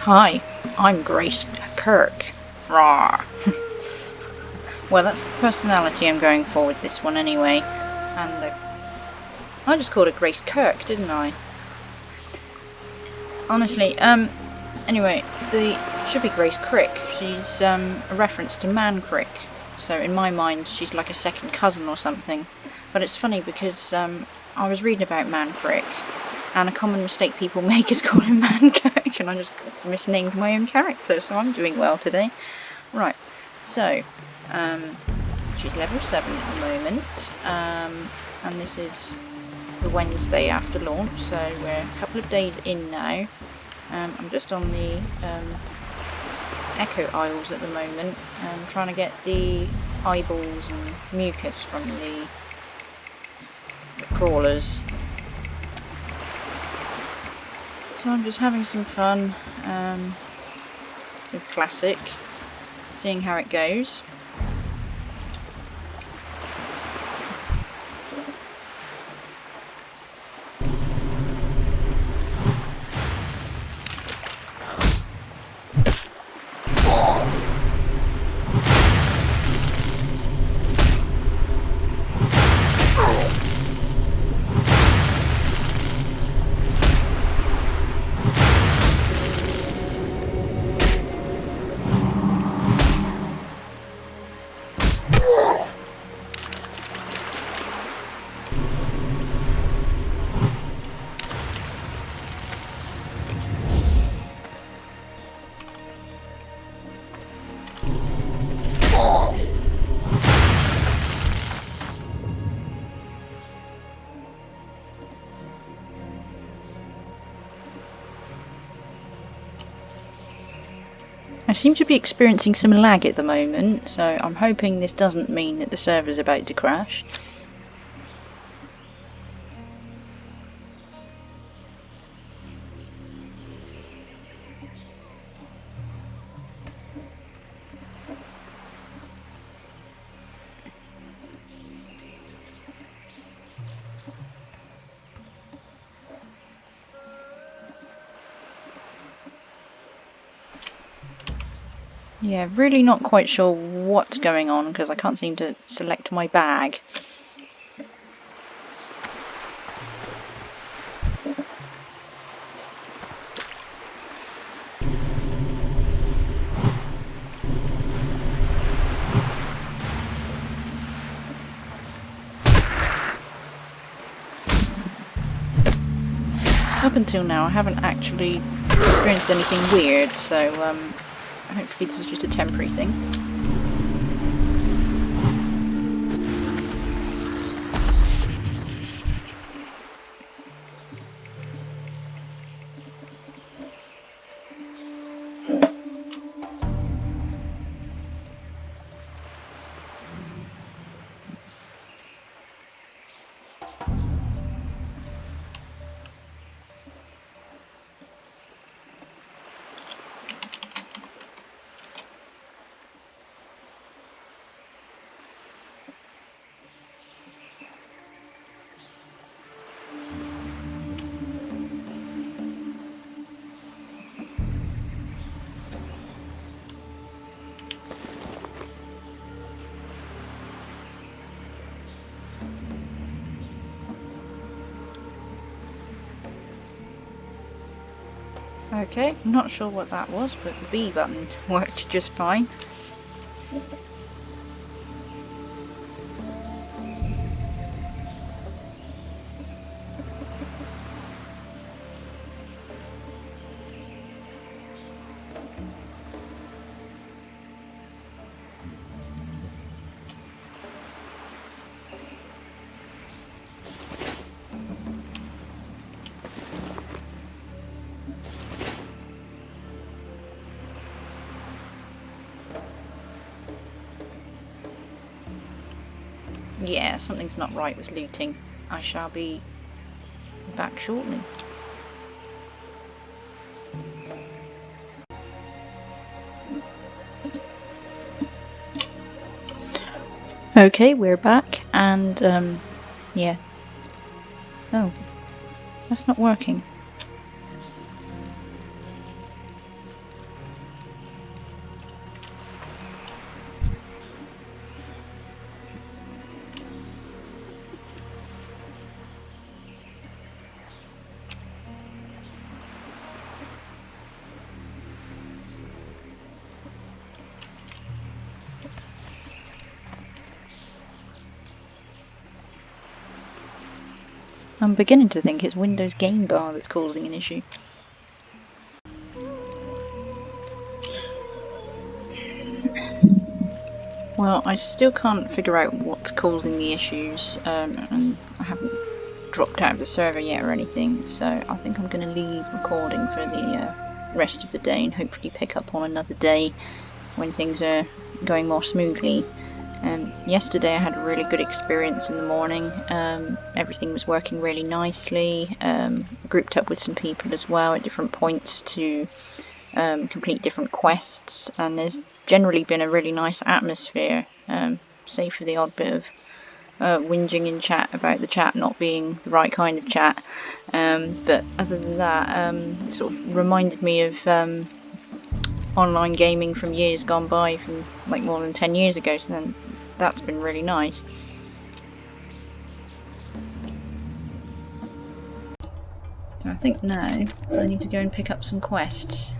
Hi, I'm Gracekrik. Rawr. Well, that's the personality I'm going for with this one anyway. And I just called her Gracekrik, didn't I? Honestly, anyway, should be Gracekrik. She's a reference to Mankrik. So in my mind, she's like a second cousin or something. But it's funny because I was reading about Mankrik, and a common mistake people make is call him Mankrik, and I just misnamed my own character, so I'm doing well today. Right, so, she's level 7 at the moment, and this is the Wednesday after launch, so we're a couple of days in now. I'm just on the Echo Isles at the moment, trying to get the eyeballs and mucus from the crawlers. So I'm just having some fun with Classic, seeing how it goes. I seem to be experiencing some lag at the moment, so I'm hoping this doesn't mean that the server's about to crash. Yeah, really not quite sure what's going on because I can't seem to select my bag. Up until now I haven't actually experienced anything weird, so hopefully this is just a temporary thing. Okay, I'm not sure what that was, but the B button worked just fine. Yeah, something's not right with looting. I shall be back shortly. Okay, we're back, and yeah. Oh, that's not working. I'm beginning to think it's Windows Game Bar that's causing an issue. Well, I still can't figure out what's causing the issues, and I haven't dropped out of the server yet or anything, so I think I'm going to leave recording for the rest of the day and hopefully pick up on another day when things are going more smoothly. Yesterday I had a really good experience in the morning. Everything was working really nicely. Grouped up with some people as well at different points to complete different quests, and there's generally been a really nice atmosphere, save for the odd bit of whinging in chat about the chat not being the right kind of chat. But other than that, it sort of reminded me of online gaming from years gone by, from like more than 10 years ago, so then that's been really nice. So I think now I need to go and pick up some quests.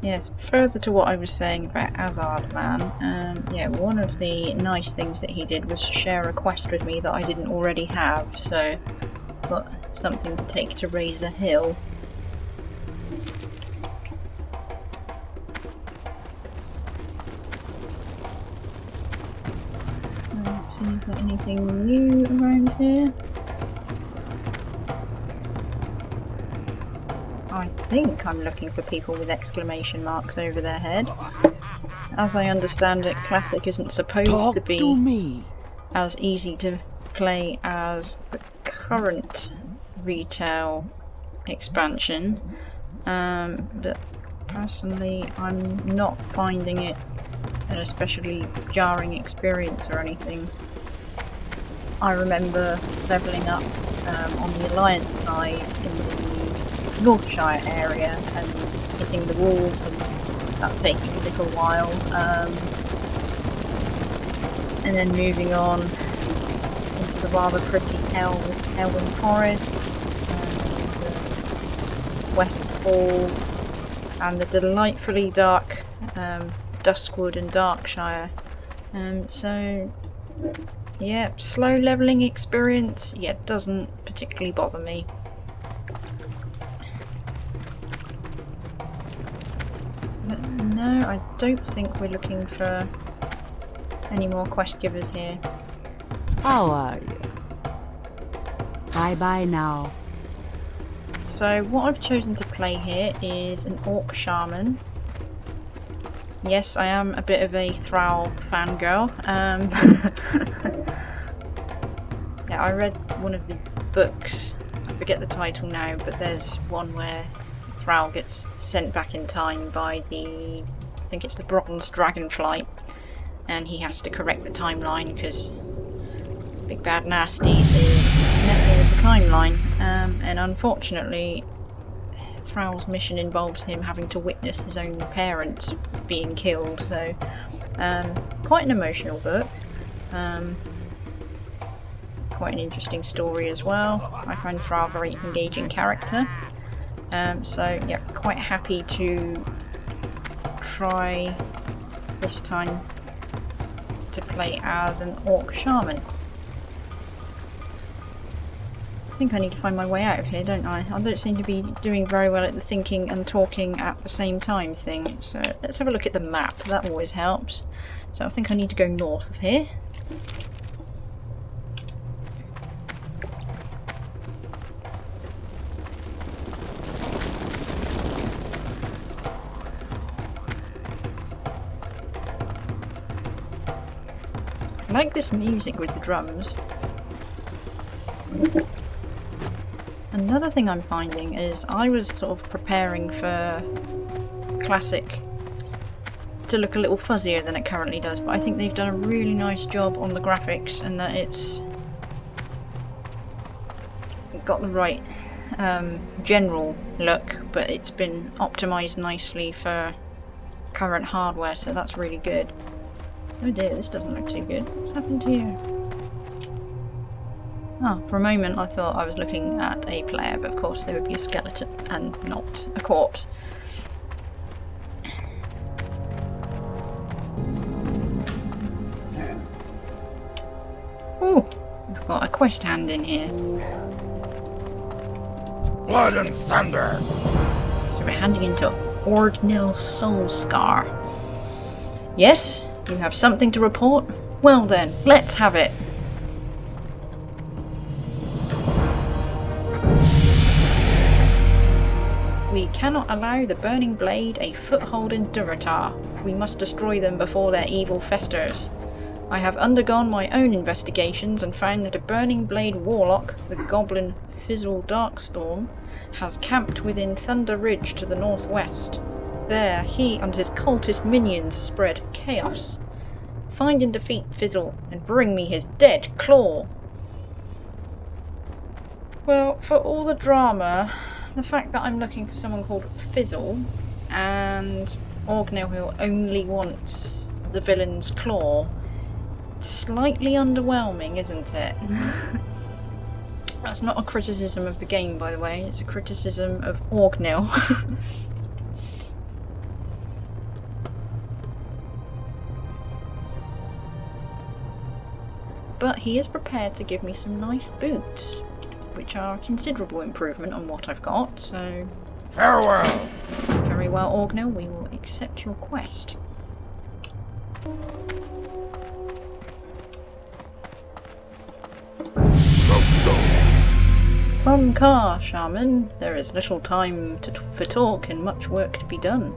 Yes, further to what I was saying about Azard Man, yeah, one of the nice things that he did was share a quest with me that I didn't already have, so I've got something to take to Razor Hill. Let's see, is there anything new around here? I think I'm looking for people with exclamation marks over their head. As I understand it, Classic isn't supposed to be as easy to play as the current retail expansion, but personally I'm not finding it an especially jarring experience or anything. I remember levelling up on the Alliance side in the Northshire area and hitting the walls, and that taking a little while, and then moving on into the rather pretty Elwyn Forest, and Westfall, and the delightfully dark Duskwood and Darkshire. So yeah, slow levelling experience, yeah, doesn't particularly bother me. But no, I don't think we're looking for any more quest givers here. How are you? Bye now. So what I've chosen to play here is an Orc Shaman. Yes, I am a bit of a Thrall fangirl. Yeah, I read one of the books, I forget the title now, but there's one where Thrall gets sent back in time by the, I think it's the Bronze Dragonflight, and he has to correct the timeline because Big Bad Nasty is messing with the timeline, and unfortunately Thrall's mission involves him having to witness his own parents being killed, so quite an emotional book, quite an interesting story as well. I find Thrall a very engaging character, so yeah, quite happy to try this time to play as an Orc Shaman. I think I need to find my way out of here, don't I? I don't seem to be doing very well at the thinking and talking at the same time thing, so let's have a look at the map, that always helps. So I think I need to go north of here. I like this music with the drums. Another thing I'm finding is I was sort of preparing for Classic to look a little fuzzier than it currently does, but I think they've done a really nice job on the graphics, and that it's got the right general look, but it's been optimised nicely for current hardware, so that's really good. Oh dear, this doesn't look too good. What's happened here? Oh, for a moment I thought I was looking at a player, but of course there would be a skeleton and not a corpse. quest hand in here. Blood and thunder! So we're handing into Orc Soulscar. Yes, you have something to report? Well then, let's have it. We cannot allow the Burning Blade a foothold in Durotar. We must destroy them before their evil festers. I have undergone my own investigations and found that a Burning Blade warlock, the goblin Fizzle Darkstorm, has camped within Thunder Ridge to the northwest. There, he and his cultist minions spread chaos. Find and defeat Fizzle, and bring me his dead claw. Well, for all the drama, the fact that I'm looking for someone called Fizzle, and Orgnell who only wants the villain's claw, slightly underwhelming, isn't it? That's not a criticism of the game, by the way, it's a criticism of Orgnell. But he is prepared to give me some nice boots, which are a considerable improvement on what I've got, so... Farewell! Very well, Orgnell, we will accept your quest. So. From Car, Shaman, there is little time for talk and much work to be done.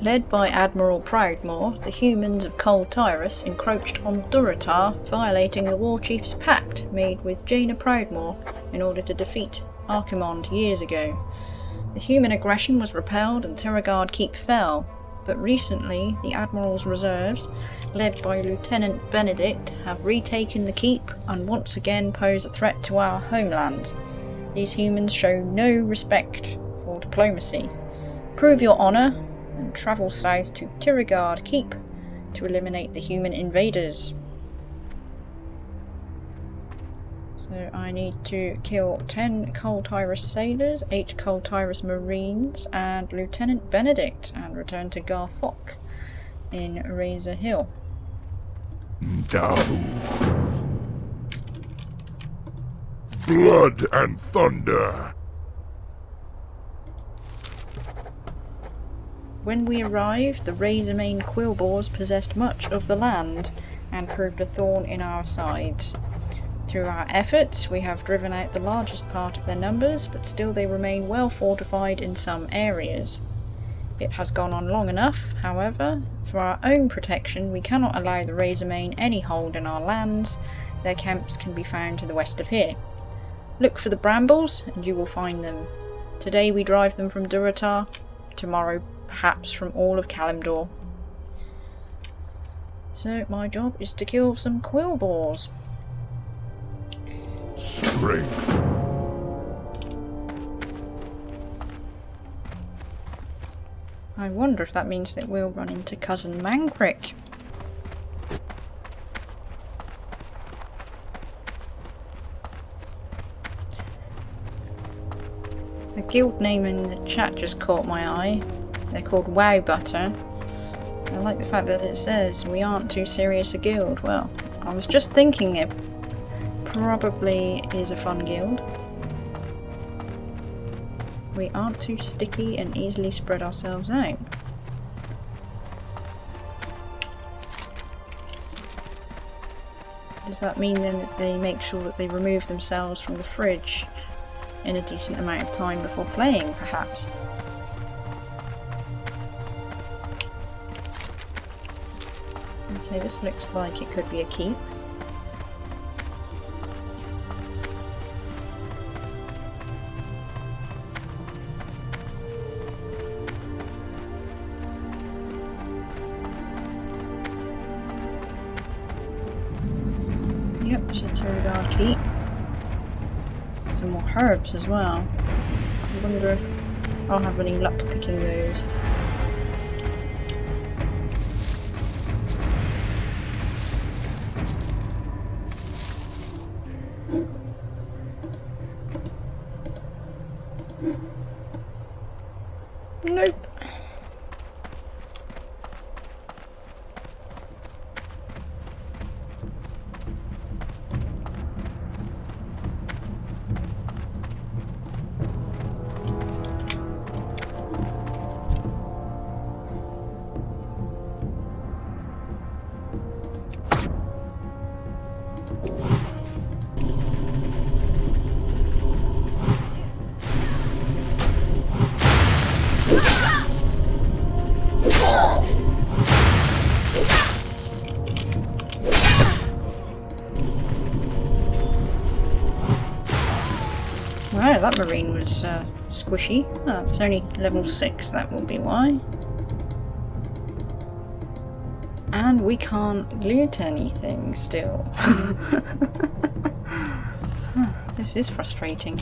Led by Admiral Proudmoore, the humans of Cold Tyrus encroached on Durotar, violating the War Chief's pact made with Jaina Proudmoore in order to defeat Archimonde years ago. The human aggression was repelled and Tiragard Keep fell, but recently the Admiral's reserves, led by Lieutenant Benedict, have retaken the keep and once again pose a threat to our homeland. These humans show no respect for diplomacy. Prove your honour and travel south to Tiragard Keep to eliminate the human invaders. So I need to kill 10 Cold Tyrus sailors, 8 Cold Tyrus marines, and Lieutenant Benedict, and return to Garthok in Razor Hill. Dahu. Blood and thunder. When we arrived, the Razormane Quillboars possessed much of the land and proved a thorn in our sides. Through our efforts, we have driven out the largest part of their numbers, but still they remain well fortified in some areas. It has gone on long enough, however. For our own protection, we cannot allow the Razormane any hold in our lands. Their camps can be found to the west of here. Look for the brambles, and you will find them. Today we drive them from Durotar, tomorrow perhaps from all of Kalimdor. So my job is to kill some Quillboars. Strength. I wonder if that means that we'll run into Cousin Mankrik. The guild name in the chat just caught my eye. They're called WoW Butter. I like the fact that it says we aren't too serious a guild. Well, I was just thinking it probably is a fun guild. We aren't too sticky and easily spread ourselves out. Does that mean then that they make sure that they remove themselves from the fridge in a decent amount of time before playing, perhaps? Okay, this looks like it could be a keep. Yep, it's just Tiragard Keep. Some more herbs as well. I wonder if I'll have any luck picking those. Nope. that marine was squishy. Oh, it's only level 6, that will be why. And we can't loot anything still. This is frustrating.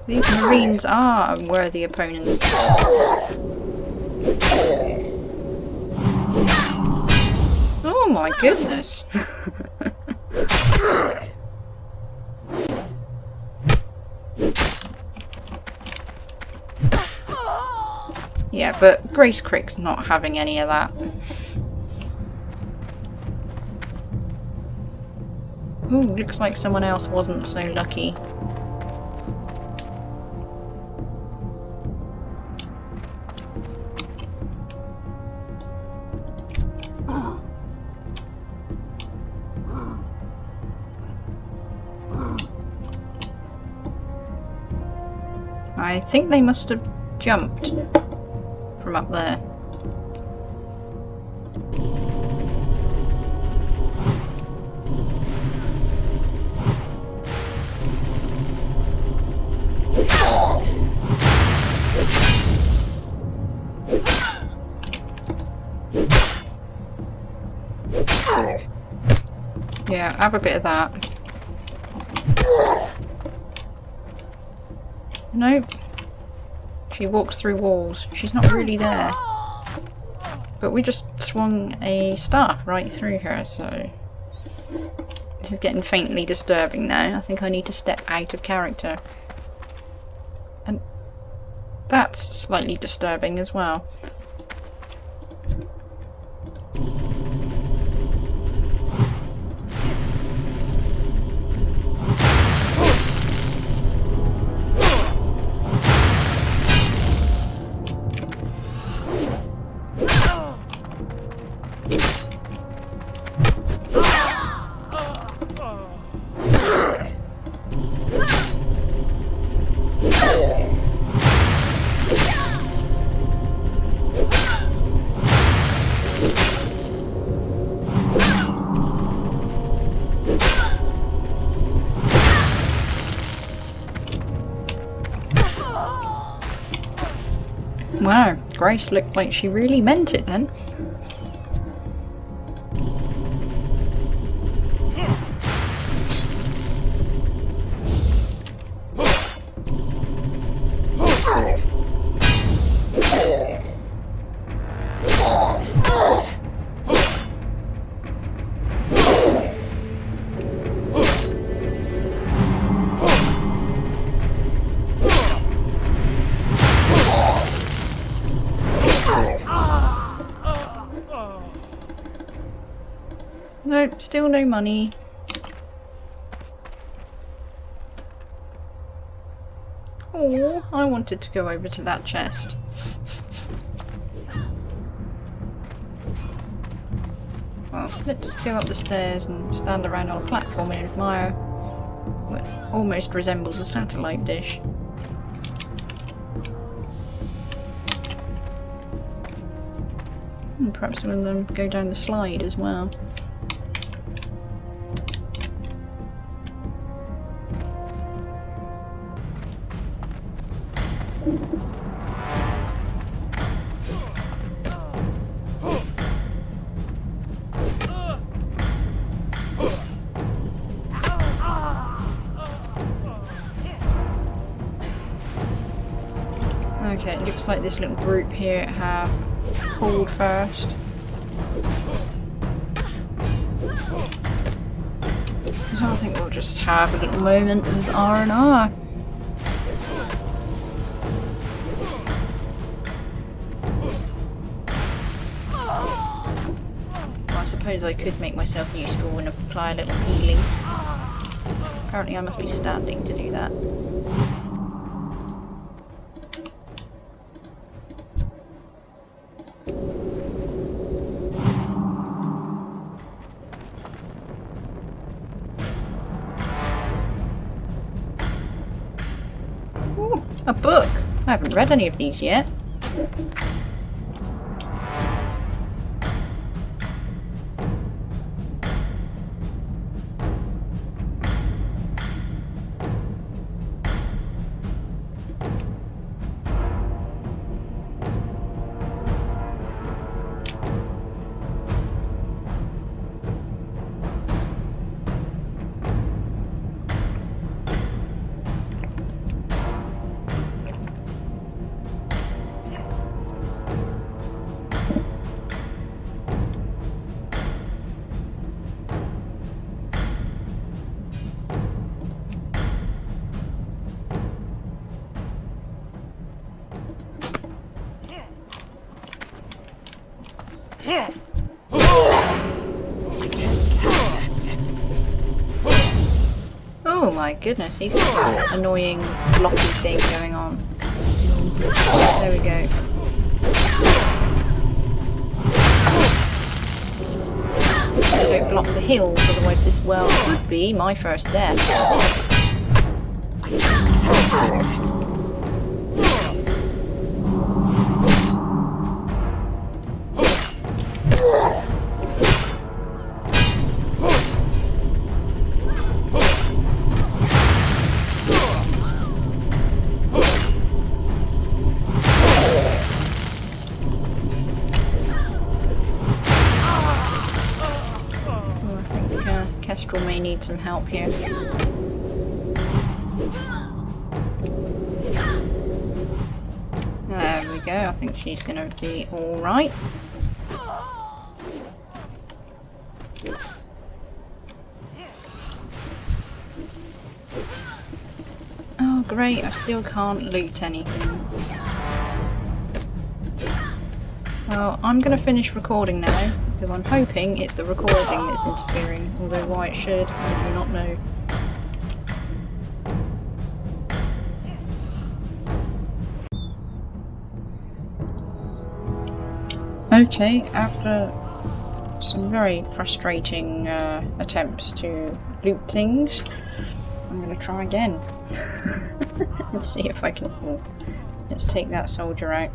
These marines are a worthy opponent. Oh my goodness! Yeah, but Gracekrik's not having any of that. Ooh, looks like someone else wasn't so lucky. I think they must have jumped from up there. Yeah, have a bit of that. Nope. She walks through walls. She's not really there. But we just swung a staff right through her, so... This is getting faintly disturbing now. I think I need to step out of character. And that's slightly disturbing as well. Wow, Grace looked like she really meant it then. Nope, still no money. Oh, I wanted to go over to that chest. Well, let's go up the stairs and stand around on a platform and admire what almost resembles a satellite dish. And perhaps we'll go down the slide as well. Okay, it looks like this little group here have pulled first. So I think we'll just have a little moment of R&R. suppose I could make myself useful and apply a little healing. Apparently I must be standing to do that. Ooh, a book! I haven't read any of these yet. Oh my goodness, he's got an annoying blocky thing going on. There we go. I don't block the hills, otherwise this well would be my first death. Kestrel may need some help here. There we go, I think she's going to be alright. Oh great, I still can't loot anything. Well, I'm going to finish recording now, because I'm hoping it's the recording that's interfering, although why it should, I do not know. Okay, after some very frustrating attempts to loot things, I'm going to try again. Let's see if I can... Oh, let's take that soldier out.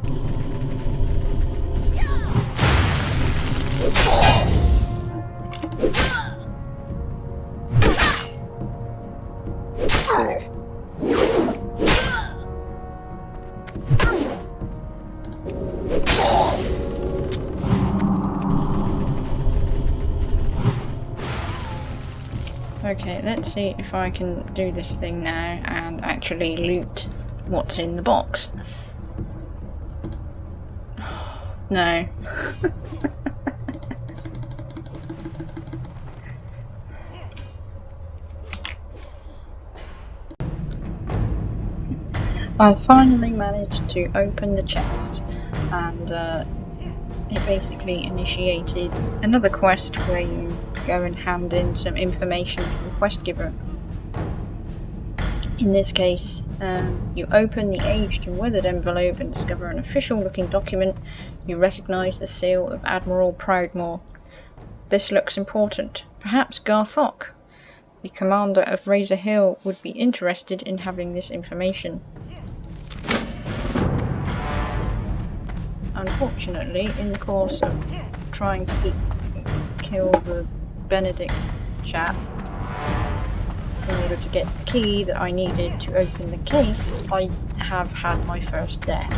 Okay, let's see if I can do this thing now and actually loot what's in the box. No. I finally managed to open the chest, and it basically initiated another quest where you go and hand in some information to the quest giver. In this case, you open the aged and weathered envelope and discover an official looking document. You recognise the seal of Admiral Proudmoore. This looks important. Perhaps Garthok, the commander of Razor Hill, would be interested in having this information. Unfortunately, in the course of trying to kill the Benedict chap in order to get the key that I needed to open the case, I have had my first death.